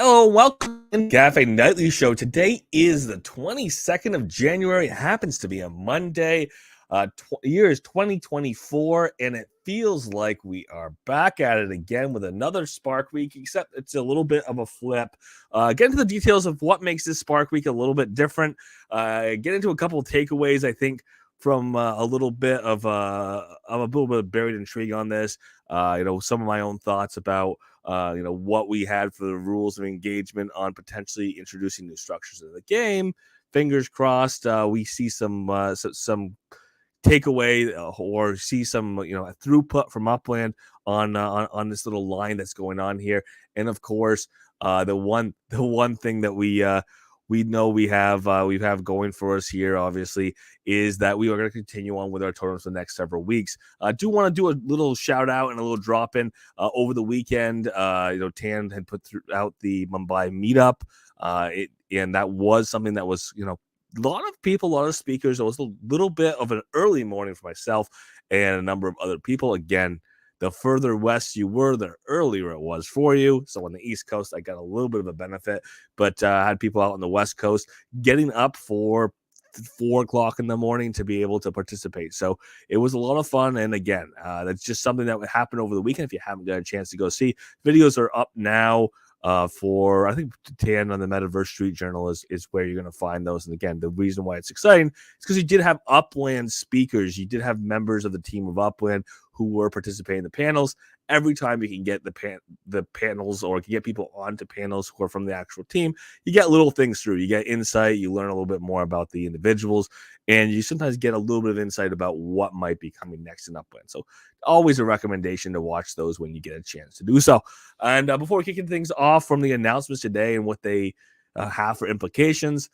Hello, welcome to Cafe Nightly Show. Today is the 22nd of January. It happens to be a Monday. Year is 2024, and it feels like we are back at it again with another Spark Week, except it's a little bit of a flip. Get into the details of what makes this Spark Week a little bit different. Get into a couple of takeaways, I think, from a little bit of buried intrigue on this. Some of my own thoughts about what we had for the rules of engagement on potentially introducing new structures in the game. Fingers crossed, we see some takeaway or see some throughput from Upland on this little line that's going on here. And of course, the one thing that we know we have going for us here, obviously, is that we are going to continue on with our tournaments for the next several weeks. I do want to do a little shout out and a little drop in over the weekend. Tan had put out the Mumbai meetup, and that was something that was a lot of people, a lot of speakers. It was a little bit of an early morning for myself and a number of other people. Again, the further west you were, the earlier it was for you. So on the East Coast, I got a little bit of a benefit, but I had people out on the West Coast getting up for 4 o'clock in the morning to be able to participate. So it was a lot of fun. And again, that's just something that would happen over the weekend. If you haven't got a chance to go see, videos are up now. For I think Tan on the Metaverse Street Journal is where you're going to find those. And again, the reason why it's exciting is because you did have Upland speakers, you did have members of the team of Upland who were participating in the panels. Every time you can get the panels, or can get people onto panels who are from the actual team, you get little things through. You get insight, you learn a little bit more about the individuals, and you sometimes get a little bit of insight about what might be coming next in Upland. So always a recommendation to watch those when you get a chance to do so. And before kicking things off from the announcements today and what they have for implications,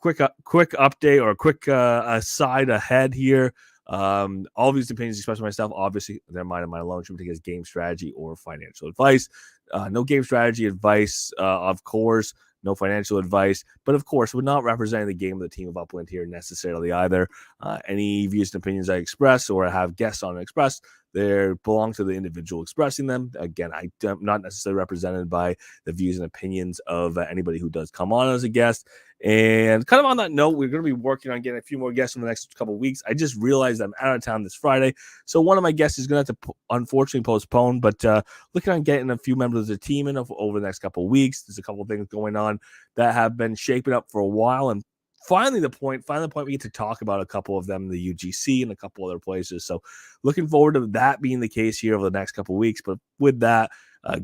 quick update or a quick aside ahead here. All these opinions expressed by myself, obviously, they're mine and mine alone. Shouldn't take as game strategy or financial advice. No game strategy advice, of course. No financial advice, but of course, we're not representing the game of the team of Upland here necessarily either. Any views and opinions I express or have guests on express, they belong to the individual expressing them. Again, I'm not necessarily represented by the views and opinions of anybody who does come on as a guest. And kind of on that note, we're going to be working on getting a few more guests in the next couple of weeks. I just realized I'm out of town this Friday, so one of my guests is going to have to unfortunately postpone, but looking on getting a few members of the team in over the next couple of weeks. There's a couple of things going on that have been shaping up for a while, and finally the point we get to talk about a couple of them, the UGC and a couple other places. So looking forward to that being the case here over the next couple of weeks. But with that,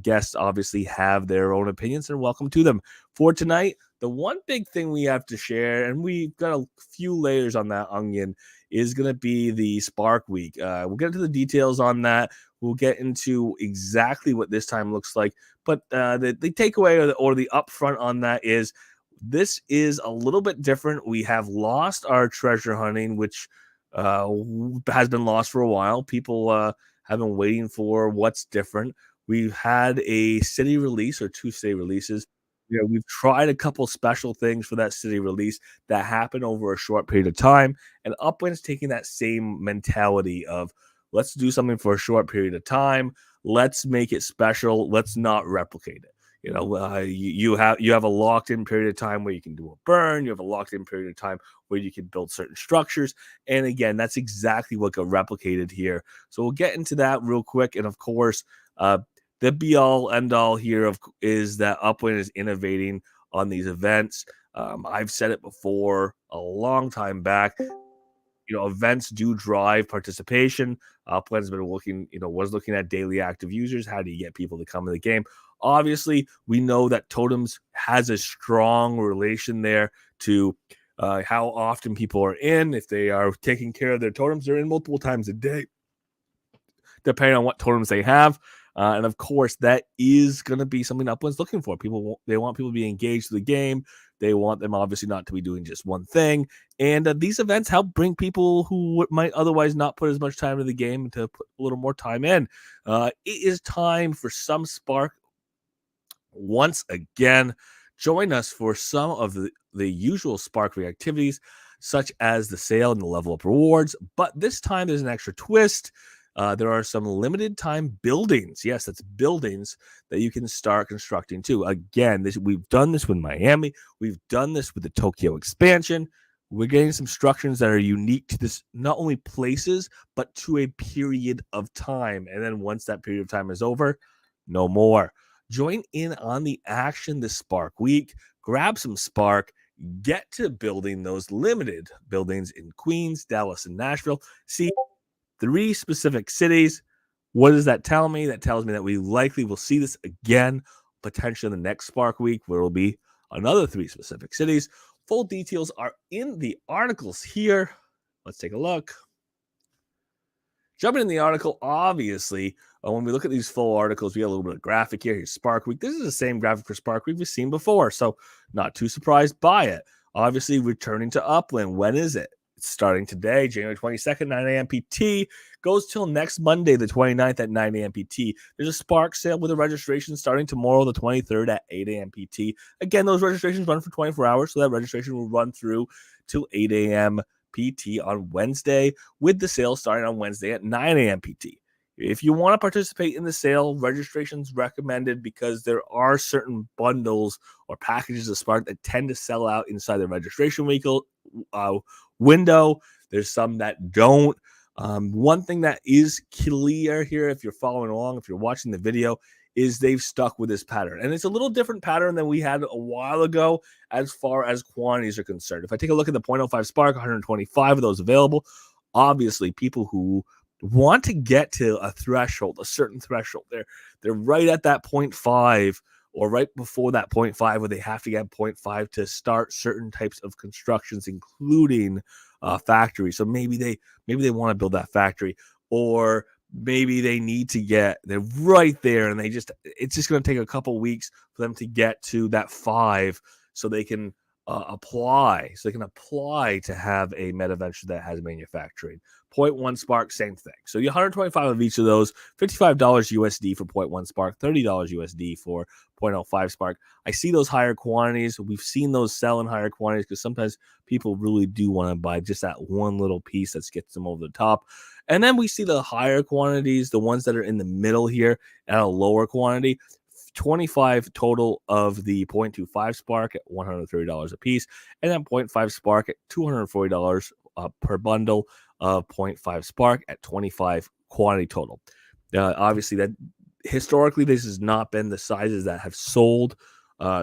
guests obviously have their own opinions, and welcome to them. For tonight, the one big thing we have to share, and we've got a few layers on that onion, is going to be the Spark Week. We'll get into the details on that. We'll get into exactly what this time looks like. But the takeaway or the upfront on that is this is a little bit different. We have lost our treasure hunting, which has been lost for a while. People have been waiting for what's different. We've had a city release or 2 city releases. We've tried a couple special things for that city release that happened over a short period of time, and Upland's taking that same mentality of let's do something for a short period of time. Let's make it special. Let's not replicate it. You have a locked-in period of time where you can do a burn. You have a locked-in period of time where you can build certain structures. And again, that's exactly what got replicated here. So we'll get into that real quick. And of course, the be-all, end-all here is that Upland is innovating on these events. I've said it before a long time back. Events do drive participation. Upland's been was looking at daily active users. How do you get people to come in the game? Obviously, we know that Totems has a strong relation there to how often people are in. If they are taking care of their totems, they're in multiple times a day, depending on what totems they have. And of course, that is going to be something Upland's looking for. They want people to be engaged to the game. They want them obviously not to be doing just one thing. And these events help bring people who might otherwise not put as much time into the game to put a little more time in. It is time for some Spark. Once again, join us for some of the usual Spark activities, such as the sale and the level up rewards. But this time there's an extra twist. there are some limited time buildings. Yes, that's buildings that you can start constructing too. Again, we've done this with Miami. We've done this with the Tokyo expansion. We're getting some structures that are unique to this, not only places, but to a period of time. And then once that period of time is over, no more. Join in on the action this Spark Week. Grab some Spark. Get to building those limited buildings in Queens, Dallas, and Nashville. See 3 specific cities. What does that tell me? That tells me that we likely will see this again, potentially in the next Spark Week, where it will be another 3 specific cities. Full details are in the articles here. Let's take a look. Jumping in the article, obviously, when we look at these full articles, we got a little bit of graphic here. Here's Spark Week. This is the same graphic for Spark Week we've seen before, so not too surprised by it. Obviously, returning to Upland. When is it? It's starting today, January 22nd, 9 a.m. PT. Goes till next Monday, the 29th at 9 a.m. PT. There's a Spark sale with a registration starting tomorrow, the 23rd at 8 a.m. PT. Again, those registrations run for 24 hours, so that registration will run through till 8 a.m. PT on Wednesday, with the sale starting on Wednesday at 9 a.m. PT. If you want to participate in the sale, registration's recommended because there are certain bundles or packages of Spark that tend to sell out inside the registration window. There's some that don't. One thing that is clear here, if you're following along, if you're watching the video, is they've stuck with this pattern. And it's a little different pattern than we had a while ago as far as quantities are concerned. If I take a look at the 0.05 Spark, 125 of those available. Obviously, people who want to get to a threshold, a certain threshold, they're right at that 0.5 or right before that 0.5 where they have to get 0.5 to start certain types of constructions, including factories. So maybe they want to build that factory, or maybe they need to they're right there and it's just going to take a couple weeks for them to get to that 5 so they can apply to have a meta venture that has manufacturing. 0.1 Spark, same thing. So you 125 of each of those, $55 USD for 0.1 Spark, $30 USD for 0.05 Spark. I see those higher quantities. We've seen those sell in higher quantities because sometimes people really do want to buy just that one little piece that gets them over the top. And then we see the higher quantities, the ones that are in the middle here at a lower quantity. 25 total of the 0.25 Spark at $130 a piece, and then 0.5 Spark at $240 per bundle of 0.5 Spark at 25 quantity total. Obviously, that historically this has not been the sizes that have sold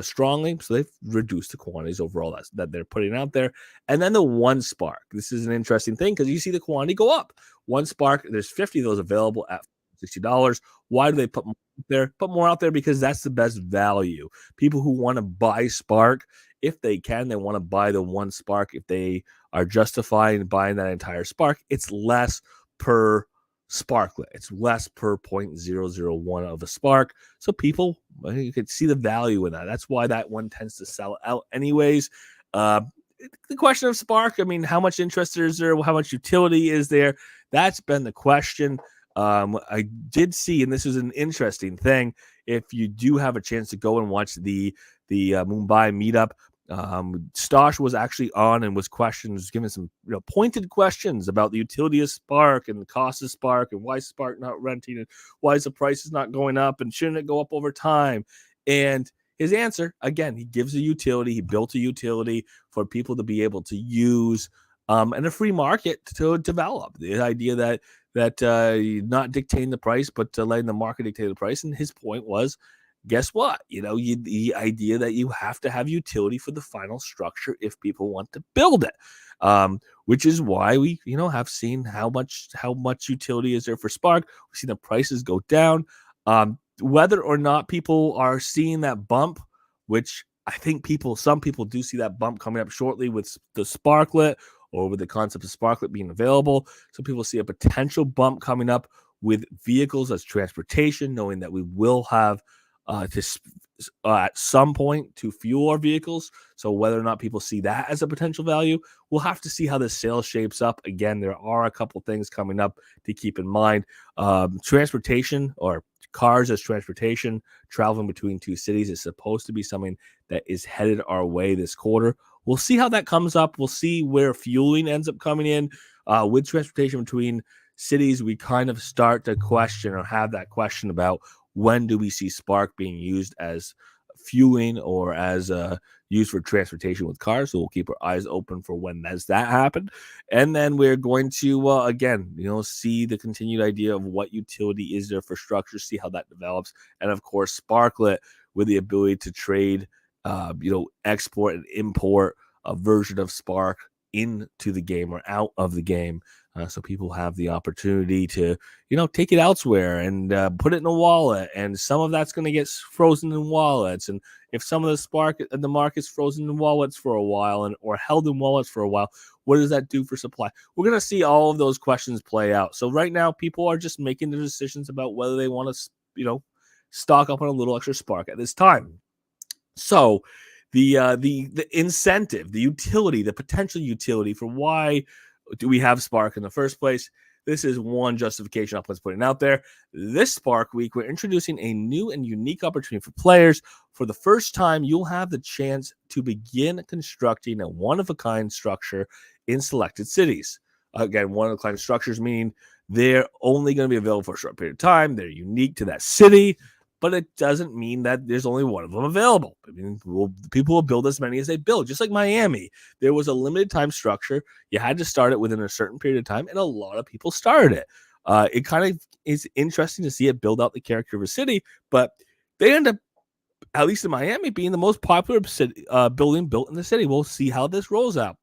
strongly, so they've reduced the quantities overall that they're putting out there. And then the 1 Spark. This is an interesting thing because you see the quantity go up. 1 Spark, there's 50 of those available at $60. Why do they put more out there? Put more out there because that's the best value. People who want to buy Spark, if they can, they want to buy the 1 Spark. If they are justifying buying that entire Spark, it's less per Sparklet. It's less per 0.001 of a Spark. So people, you could see the value in that. That's why that one tends to sell out anyways. The question of Spark, I mean, how much interest is there? How much utility is there? That's been the question. I did see, and this is an interesting thing, if you do have a chance to go and watch the Mumbai meetup, Stosh was actually on and was giving some pointed questions about the utility of Spark and the cost of Spark and why Spark not renting and why is the prices not going up and shouldn't it go up over time. And his answer, again, he gives a utility. He built a utility for people to be able to use and a free market to develop. The idea that not dictating the price, but letting the market dictate the price. And his point was, guess what? The idea that you have to have utility for the final structure if people want to build it, which is why we, have seen how much utility is there for Spark. We've seen the prices go down. Whether or not people are seeing that bump, which I think some people do see that bump coming up shortly with the Sparklet or with the concept of Sparklet being available. Some people see a potential bump coming up with vehicles as transportation, knowing that we will have at some point to fuel our vehicles. So whether or not people see that as a potential value, we'll have to see how the sale shapes up. Again, there are a couple things coming up to keep in mind. Transportation or cars as transportation, traveling between 2 cities is supposed to be something that is headed our way this quarter. We'll see how that comes up. We'll see where fueling ends up coming in with transportation between cities, we kind of start to question or have that question about when do we see Spark being used as fueling or as used for transportation with cars. So we'll keep our eyes open for when does that happen. And then we're going to again, see the continued idea of what utility is there for structure, see how that develops, and of course, Sparklet with the ability to trade, export and import a version of Spark into the game or out of the game. So people have the opportunity to, take it elsewhere and put it in a wallet. And some of that's going to get frozen in wallets. And if some of the Spark at the market's frozen in wallets for a while or held in wallets for a while, what does that do for supply? We're going to see all of those questions play out. So right now, people are just making the decisions about whether they want to, stock up on a little extra Spark at this time. So the incentive, the utility, the potential utility for why do we have Spark in the first place? This is one justification Upland's putting out there. This Spark Week, we're introducing a new and unique opportunity for players. For the first time, you'll have the chance to begin constructing a one-of-a-kind structure in selected cities. Again, one-of-a-kind structures meaning they're only going to be available for a short period of time. They're unique to that city, but it doesn't mean that there's only one of them available. I mean, people will build as many as they build, just like Miami. There was a limited time structure. You had to start it within a certain period of time, and a lot of people started it. It kind of is interesting to see it build out the character of a city, but they end up, at least in Miami, being the most popular building built in the city. We'll see how this rolls out.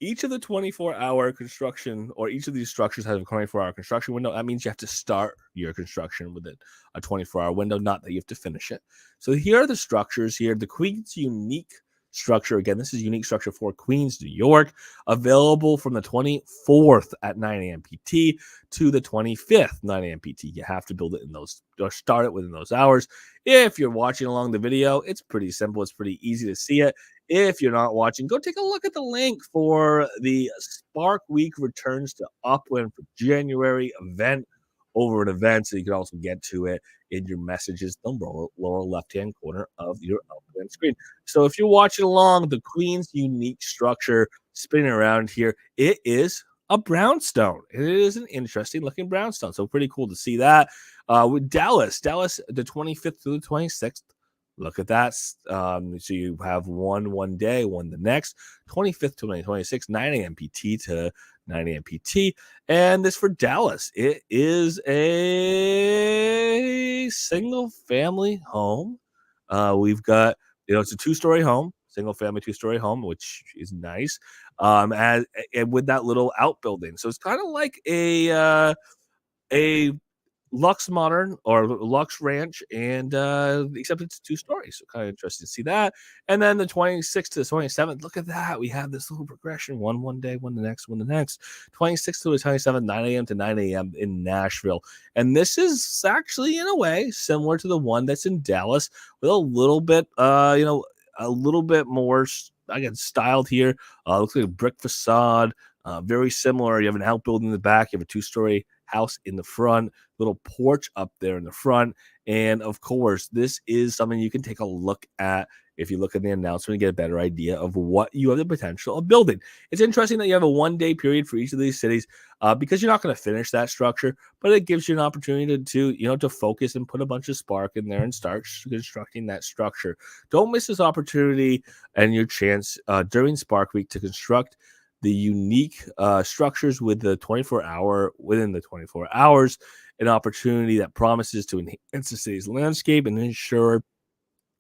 Each of the 24-hour construction, or each of these structures has a 24-hour construction window. That means you have to start your construction within a 24-hour window, not that you have to finish it. So here are the structures here. The Queens unique structure. Again, this is unique structure for Queens, New York, available from the 24th at 9 a.m. PT to the 25th, 9 a.m. PT. You have to build it in those, or start it within those hours. If you're watching along the video, it's pretty simple. It's pretty easy to see it. If you're not watching, go take a look at the link for the Spark Week Returns to Upland for January event over an event, so you can also get to it in your messages in the lower left-hand corner of your Upland screen. So if you're watching along, the Queen's unique structure spinning around here, it is a brownstone. It is an interesting looking brownstone. So pretty cool to see that. With Dallas, the 25th to the 26th. Look at that. So you have one day, one the next. 25th to 2026, 9 a.m. PT to 9 a.m. PT. And this for Dallas. It is a single family home. We've got, it's a two-story home, single family two-story home, which is nice. And with that little outbuilding. So it's kind of like a Lux Modern or Lux Ranch, and except it's two stories. So kind of interesting to see that. And then the 26th to the 27th, look at that. We have this little progression: one day, one the next, one the next. 26th to the 27th, 9 a.m. to 9 a.m. in Nashville. And this is actually, in a way, similar to the one that's in Dallas, with a little bit, a little bit more, again, styled here. Looks like a brick facade. Very similar. You have an outbuilding in the back. You have a two-story house in the front, little porch up there in the front. And of course, this is something you can take a look at if you look at the announcement and get a better idea of what you have the potential of building. It's interesting that you have a one-day period for each of these cities because you're not going to finish that structure, but it gives you an opportunity to focus and put a bunch of Spark in there and start constructing that structure. Don't miss this opportunity and your chance during Spark Week to construct the unique structures within the 24 hours, an opportunity that promises to enhance the city's landscape and ensure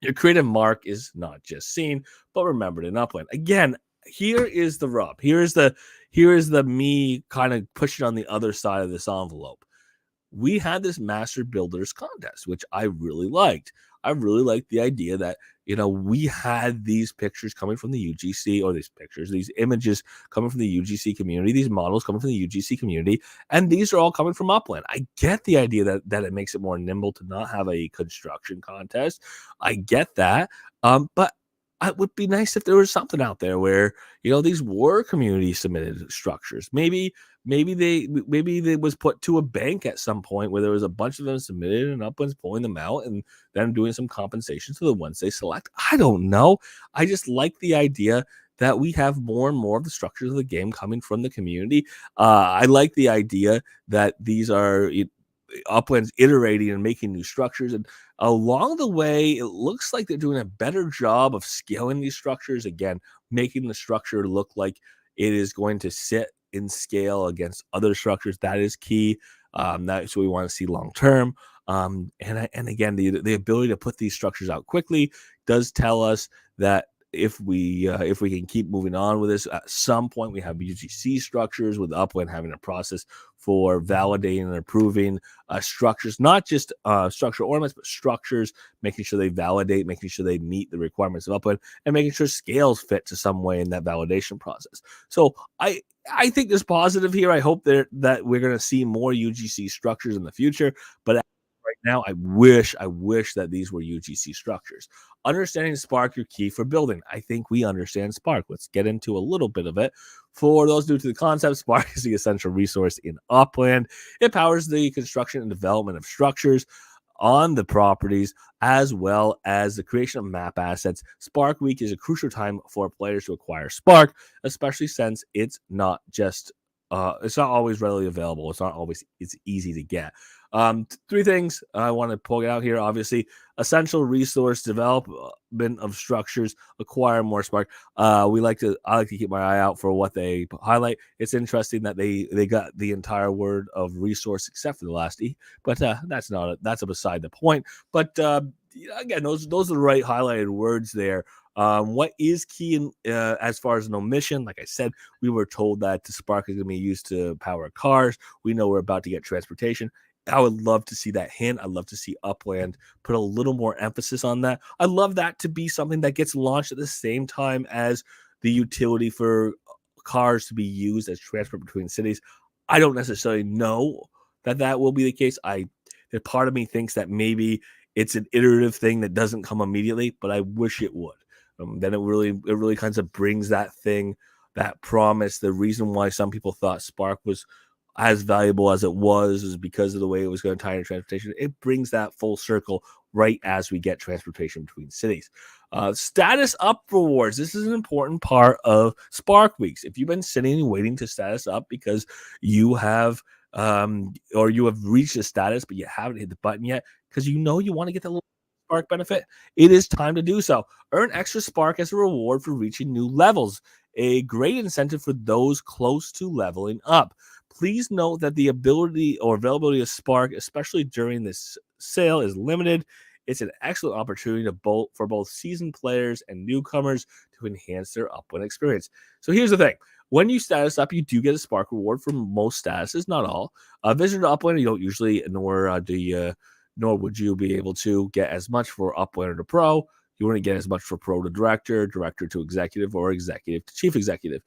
your creative mark is not just seen, but remembered in Upland. Again, here is the rub. Here is the me kind of pushing on the other side of this envelope. We had this master builders contest, which I really liked. I really liked the idea that, we had these pictures coming from the UGC, or these images coming from the UGC community, these models coming from the UGC community, and these are all coming from Upland. I get the idea that it makes it more nimble to not have a construction contest. I get that. But it would be nice if there was something out there where, these were community submitted structures. Maybe they was put to a bank at some point where there was a bunch of them submitted and Upland's pulling them out and then doing some compensation to the ones they select. I don't know. I just like the idea that we have more and more of the structures of the game coming from the community. I like the idea that these are Upland's iterating and making new structures. And along the way, it looks like they're doing a better job of scaling these structures. Again, making the structure look like it is going to sit in scale against other structures. That is key. That's what we want to see long term. And again, the ability to put these structures out quickly does tell us that if we can keep moving on with this, at some point we have UGC structures with Upland having a process for validating and approving structures, not just structure ornaments, but structures, making sure they validate, making sure they meet the requirements of Upland, and making sure scales fit to some way in that validation process. So I think there's positive here. I hope that we're going to see more UGC structures in the future, but right now, I wish that these were UGC structures. Understanding Spark, your key for building. I think we understand Spark. Let's get into a little bit of it. For those new to the concept, Spark is the essential resource in Upland. It powers the construction and development of structures on the properties, as well as the creation of map assets. Spark Week is a crucial time for players to acquire Spark, especially since it's not always readily available. It's easy to get. Three things I want to pull out here. Obviously, essential resource development of structures, acquire more Spark. I like to keep my eye out for what they highlight. It's interesting that they got the entire word of resource except for the last E, but that's beside the point. But again, those are the right highlighted words there. What is key as far as an omission? Like I said, we were told that the Spark is going to be used to power cars. We know we're about to get transportation. I would love to see that hint. I'd love to see Upland put a little more emphasis on that. I'd love that to be something that gets launched at the same time as the utility for cars to be used as transport between cities. I don't necessarily know that will be the case. Part of me thinks that maybe it's an iterative thing that doesn't come immediately, but I wish it would. Then it really kind of brings that thing, that promise, the reason why some people thought Spark was as valuable as it was is because of the way it was going to tie into transportation. It brings that full circle right as we get transportation between cities. Status up rewards. This is an important part of Spark Weeks. If you've been sitting and waiting to status up because you have or you have reached a status but you haven't hit the button yet because you want to get the little Spark benefit, it is time to do so. Earn extra Spark as a reward for reaching new levels. A great incentive for those close to leveling up. Please note that the ability or availability of Spark, especially during this sale, is limited. It's an excellent opportunity for both seasoned players and newcomers to enhance their Upland experience. So here's the thing. When you status up, you do get a Spark reward for most statuses, not all. Visitor to Upland, you don't usually, nor would you be able to get as much for Uplander to Pro. You wouldn't get as much for Pro to Director, Director to Executive, or Executive to Chief Executive.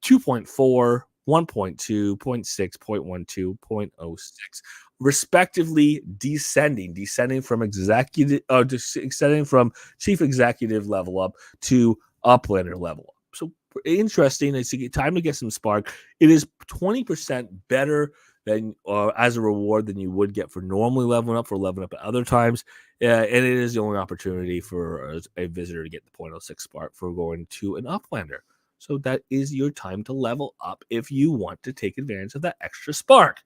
2.4, 1.2, 0.6, 0.12, 0.06, respectively, descending from descending from Chief Executive level up to Uplander level up. So interesting. It's time to get some Spark. It is 20% better than as a reward than you would get for normally leveling up at other times. And it is the only opportunity for a visitor to get the 0.06 Spark for going to an Uplander. So that is your time to level up if you want to take advantage of that extra Spark.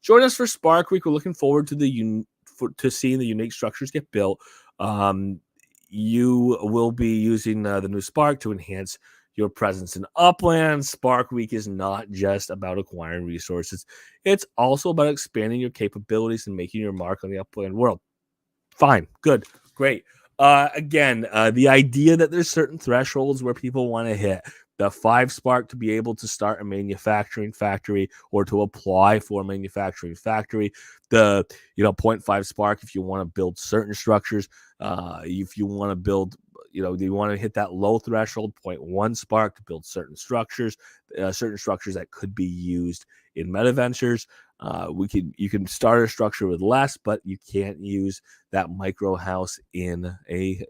Join us for Spark Week. We're looking forward to seeing the unique structures get built. You will be using the new Spark to enhance your presence in Upland. Spark Week is not just about acquiring resources. It's also about expanding your capabilities and making your mark on the Upland world. Fine. Good. Great. Again, the idea that there's certain thresholds where people want to hit. The 5 Spark to be able to start a manufacturing factory or to apply for a manufacturing factory. The 0.5 Spark if you want to build certain structures. If you want to build, you want to hit that low threshold, 0.1 Spark to build certain structures that could be used in meta ventures. You can start a structure with less, but you can't use that micro house in a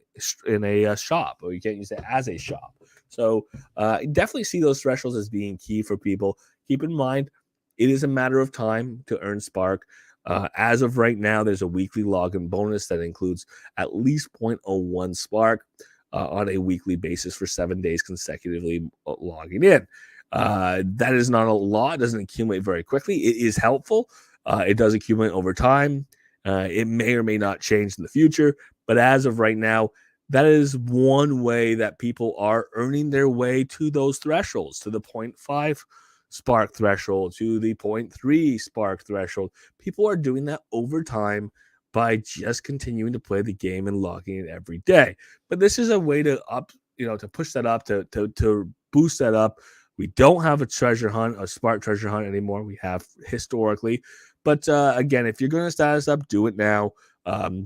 shop, or you can't use it as a shop. So definitely see those thresholds as being key for people. Keep in mind, it is a matter of time to earn Spark. As of right now, there's a weekly login bonus that includes at least 0.01 Spark. on a weekly basis for 7 days consecutively logging in. That is not a lot. It doesn't accumulate very quickly. It is helpful. It does accumulate over time. It may or may not change in the future, but as of right now, that is one way that people are earning their way to those thresholds, to the 0.5 spark threshold, to the 0.3 spark threshold. People are doing that over time by just continuing to play the game and logging it every day. But this is a way to to push that up, to boost that up. We don't have a treasure hunt, a spark treasure hunt anymore. We have historically. But again, if you're going to status up, do it now.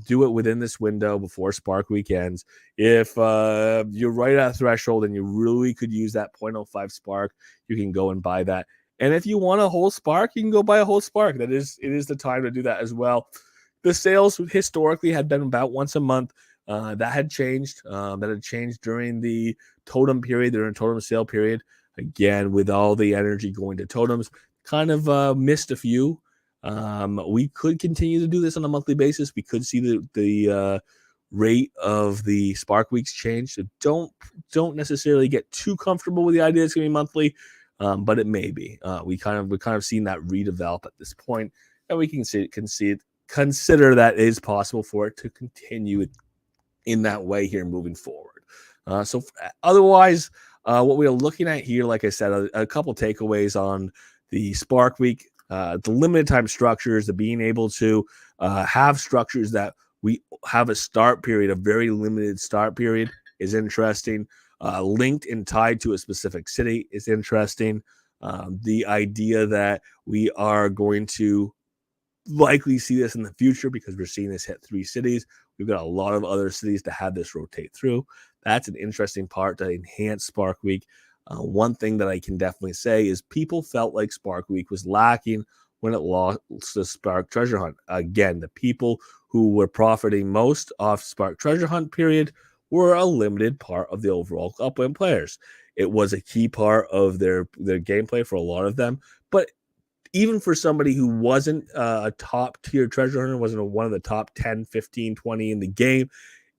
Do it within this window before Spark weekends. If you're right at a threshold and you really could use that 0.05 Spark, you can go and buy that. And if you want a whole Spark, you can go buy a whole Spark. It is the time to do that as well. The sales historically had been about once a month. That had changed. That had changed during the totem period, during totem sale period. Again, with all the energy going to totems, kind of missed a few. We could continue to do this on a monthly basis. We could see the rate of the Spark weeks change. So don't necessarily get too comfortable with the idea it's going to be monthly, but it may be. We kind of seen that redevelop at this point, and we can consider that it is possible for it to continue in that way here moving forward. So otherwise, what we are looking at here, like I said, a couple takeaways on the Spark week. The limited time structures, the being able to have structures that we have a start period, a very limited start period is interesting. Linked and tied to a specific city is interesting. The idea that we are going to likely see this in the future because we're seeing this hit 3 cities. We've got a lot of other cities to have this rotate through. That's an interesting part to enhance Spark Week. One thing that I can definitely say is people felt like Spark Week was lacking when it lost the Spark Treasure Hunt. Again, the people who were profiting most off Spark Treasure Hunt period were a limited part of the overall upwind players. It was a key part of their gameplay for a lot of them, but even for somebody who wasn't a top tier treasure hunter, wasn't one of the top 10, 15, 20 in the game,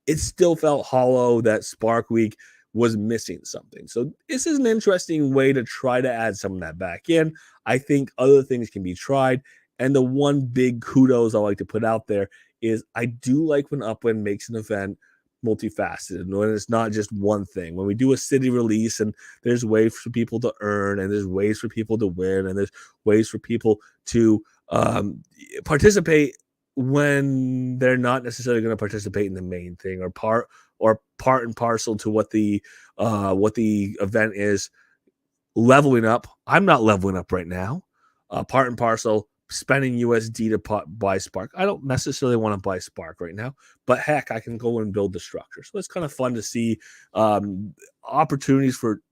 it still felt hollow that Spark Week was missing something. So this is an interesting way to try to add some of that back in. I think other things can be tried. And the one big kudos I like to put out there is I do like when Upwind makes an event multifaceted, and when it's not just one thing. When we do a city release and there's ways for people to earn, and there's ways for people to win, and there's ways for people to participate when they're not necessarily going to participate in the main thing, or part and parcel to what the event is. Leveling up. I'm not leveling up right now. Part and parcel spending USD to buy Spark. I don't necessarily want to buy Spark right now, but heck, I can go and build the structure. So it's kind of fun to see opportunities for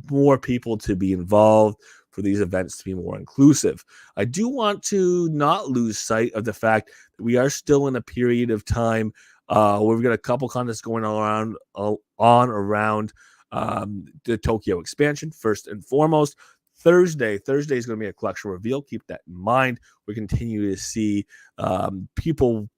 more people to be involved, for these events to be more inclusive. I do want to not lose sight of the fact that we are still in a period of time where we've got a couple contests going around the Tokyo expansion. First and foremost, Thursday is going to be a collection reveal. Keep that in mind. We continue to see people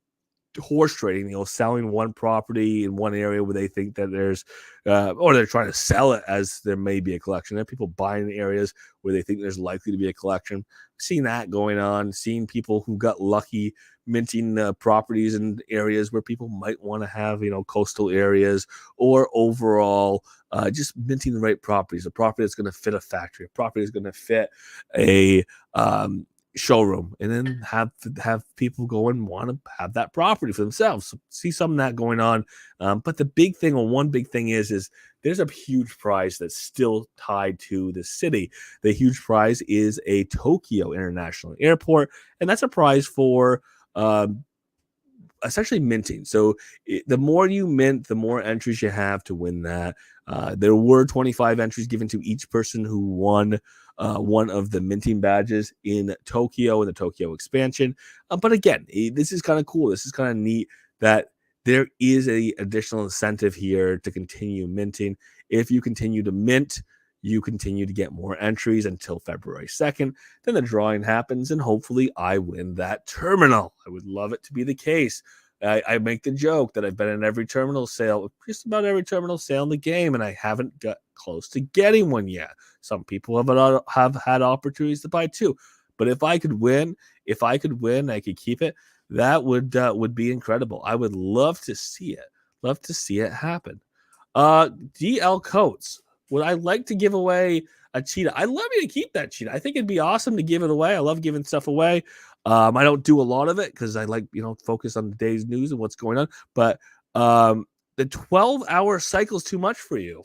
horse trading, selling one property in one area where they think that there's, or they're trying to sell it as there may be a collection. There are people buying areas where they think there's likely to be a collection. Seeing that going on, seeing people who got lucky minting properties in areas where people might want to have, coastal areas, or overall just minting the right properties, a property that's going to fit a factory, a property that's going to fit a showroom, and then have people go and want to have that property for themselves. So see some of that going on. But the big thing, or one big thing is there's a huge prize that's still tied to the city. The huge prize is a Tokyo International Airport, and that's a prize for essentially minting. So the more you mint, the more entries you have to win that. There were 25 entries given to each person who won one of the minting badges in Tokyo, in the Tokyo expansion. But again, this is kind of cool. This is kind of neat that there is a additional incentive here to continue minting. If you continue to mint, you continue to get more entries until February 2nd. Then the drawing happens, and hopefully I win that terminal. I would love it to be the case. I make the joke that I've been in every terminal sale, just about every terminal sale in the game, and I haven't got close to getting one yet. Some people have had opportunities to buy two, but if I could win, I could keep it. That would be incredible. I would love to see it. Love to see it happen. DL Coates. Would I like to give away a cheetah? I'd love you to keep that cheetah. I think it'd be awesome to give it away. I love giving stuff away. I don't do a lot of it because I like, focus on the day's news and what's going on. But the 12-hour cycle is too much for you.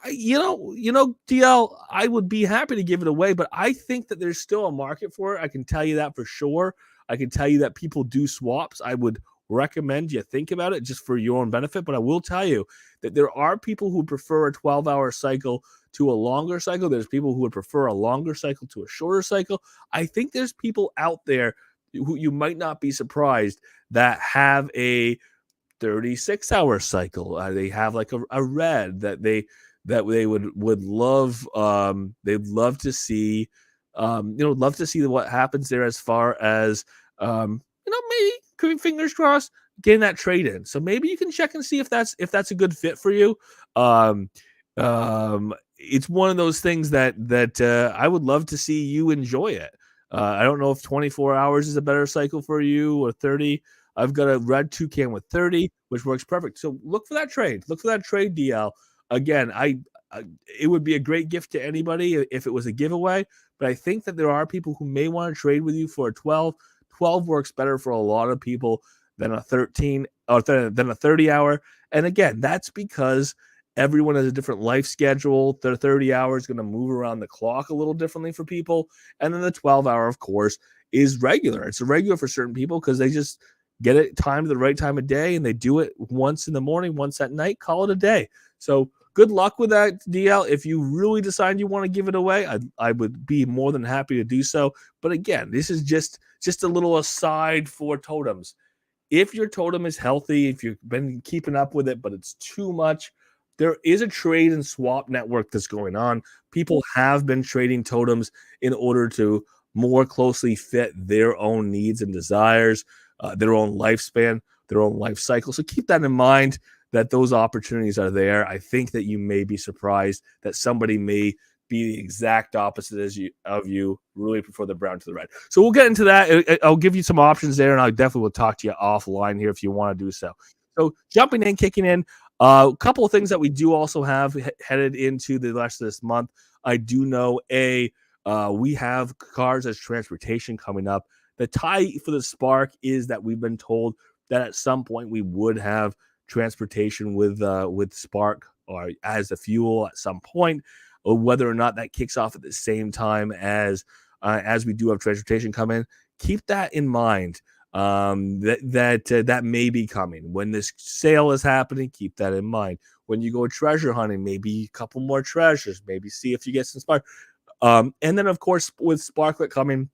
DL, I would be happy to give it away, but I think that there's still a market for it. I can tell you that for sure. I can tell you that people do swaps. I would recommend you think about it just for your own benefit. But I will tell you that there are people who prefer a 12-hour cycle to a longer cycle. There's people who would prefer a longer cycle to a shorter cycle. I think there's people out there who you might not be surprised that have a 36-hour cycle. They have like a red that they would love. They'd love to see. Love to see what happens there as far as maybe fingers crossed getting that trade in. So maybe you can check and see if that's a good fit for you. It's one of those things that I would love to see you enjoy it. I don't know if 24 hours is a better cycle for you or 30. I've got a red toucan with 30, which works perfect. So look for that trade. Look for that trade, DL. Again, it would be a great gift to anybody if it was a giveaway, but I think that there are people who may want to trade with you for a 12. 12 works better for a lot of people than a 13 or than a 30 hour. And again, that's because everyone has a different life schedule. The 30 hours is going to move around the clock a little differently for people. And then the 12-hour, of course, is regular. It's a regular for certain people because they just get it timed at the right time of day and they do it once in the morning, once at night, call it a day. So good luck with that, DL. If you really decide you want to give it away, I would be more than happy to do so. But again, this is just a little aside for totems. If your totem is healthy, if you've been keeping up with it, but it's too much, there is a trade and swap network that's going on. People have been trading totems in order to more closely fit their own needs and desires, their own lifespan, their own life cycle. So keep that in mind, that those opportunities are there. I think that you may be surprised that somebody may be the exact opposite of you, really prefer the brown to the red. So we'll get into that. I'll give you some options there, and I definitely will talk to you offline here if you want to do so. So jumping in, kicking in, a couple of things that we do also have headed into the rest of this month. I do know we have cars as transportation coming up. The tie for the Spark is that we've been told that at some point we would have transportation with Spark or as a fuel at some point, or whether or not that kicks off at the same time as we do have transportation come in. Keep that in mind. That may be coming when this sale is happening. Keep that in mind. When you go treasure hunting, maybe a couple more treasures. Maybe see if you get some Spark. And then of course with Sparklet coming,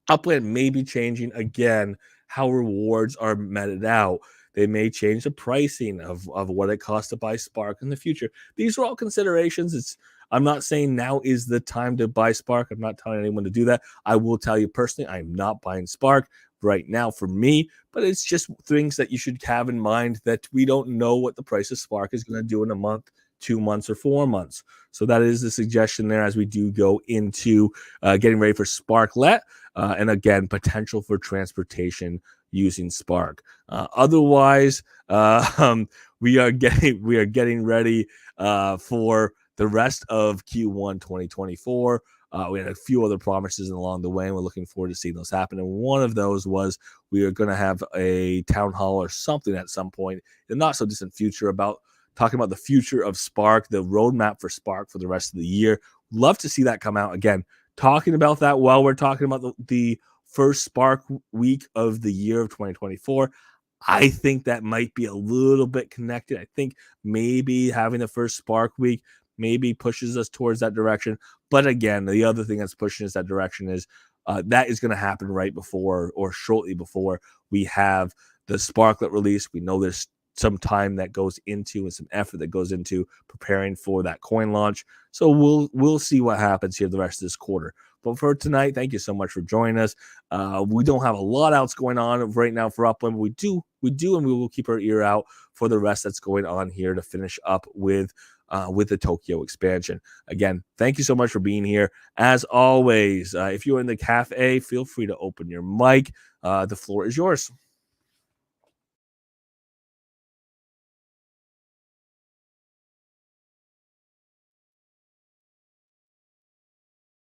Upland may be changing again how rewards are meted out. They may change the pricing of what it costs to buy Spark in the future. These are all considerations. I'm not saying now is the time to buy Spark. I'm not telling anyone to do that. I will tell you personally, I'm not buying Spark right now for me, but it's just things that you should have in mind, that we don't know what the price of Spark is going to do in a month, 2 months, or 4 months. So that is the suggestion there as we do go into getting ready for Sparklet, and again, potential for transportation using Spark. Otherwise, we are getting ready for the rest of Q1 2024. We had a few other promises along the way, and we're looking forward to seeing those happen. And one of those was we are going to have a town hall or something at some point in the not so distant future about talking about the future of Spark, the roadmap for Spark for the rest of the year. Love to see that come out. Again, talking about that while we're talking about the first Spark week of the year of 2024. I think that might be a little bit connected. I think maybe having the first Spark week maybe pushes us towards that direction. But again, the other thing that's pushing us that direction is that is going to happen right before or shortly before we have the Sparklet release. We know there's some time that goes into and some effort that goes into preparing for that coin launch. So we'll see what happens here the rest of this quarter. But for tonight, thank you so much for joining us. We don't have a lot else going on right now for Upland, but we do, and we will keep our ear out for the rest that's going on here to finish up with the Tokyo expansion. Again, thank you so much for being here. As always, if you're in the cafe, feel free to open your mic. The floor is yours.